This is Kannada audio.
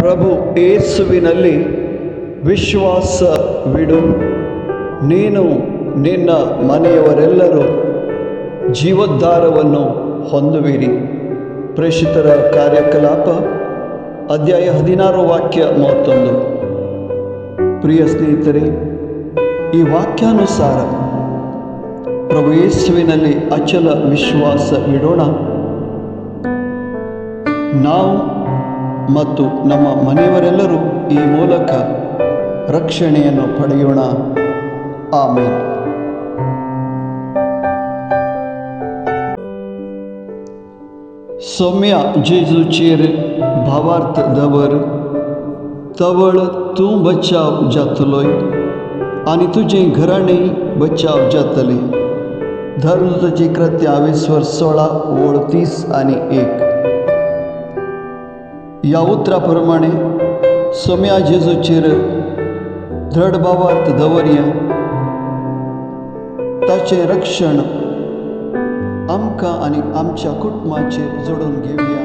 ಪ್ರಭು ಯೇಸುವಿನಲ್ಲಿ ವಿಶ್ವಾಸವಿಡು, ನೀನು ನಿನ್ನ ಮನೆಯವರೆಲ್ಲರೂ ಜೀವೋದ್ಧಾರವನ್ನು ಹೊಂದುವಿರಿ. ಪ್ರೇಷಿತರ ಕಾರ್ಯಕಲಾಪ ಅಧ್ಯಾಯ 16 ವಾಕ್ಯ 31. ಪ್ರಿಯ ಸ್ನೇಹಿತರೆ, ಈ ವಾಕ್ಯಾನುಸಾರ ಪ್ರಭು ಯೇಸುವಿನಲ್ಲಿ ಅಚಲ ವಿಶ್ವಾಸವಿಡೋಣ. ನಾವು ಮತ್ತು ನಮ್ಮ ಮನೆಯವರೆಲ್ಲರೂ ಈ ಮೂಲಕ ರಕ್ಷಣೆಯನ್ನು ಪಡೆಯೋಣ. ಆಮೇನ್. सौम्या जेजू चेर भावार्थ दवर तवळ तूं बचाव जातलोय आणि तुझे घराणे बचाव जातले. धर्मदूताचे कृत्य 16:30-1. या उतराप्रमाणे सौम्या जेजूचेर दृढ भावार्थ दवरया, ताचे रक्षण आमकां आणि आमच्या कुटुंबाचेर जोडून घेवया.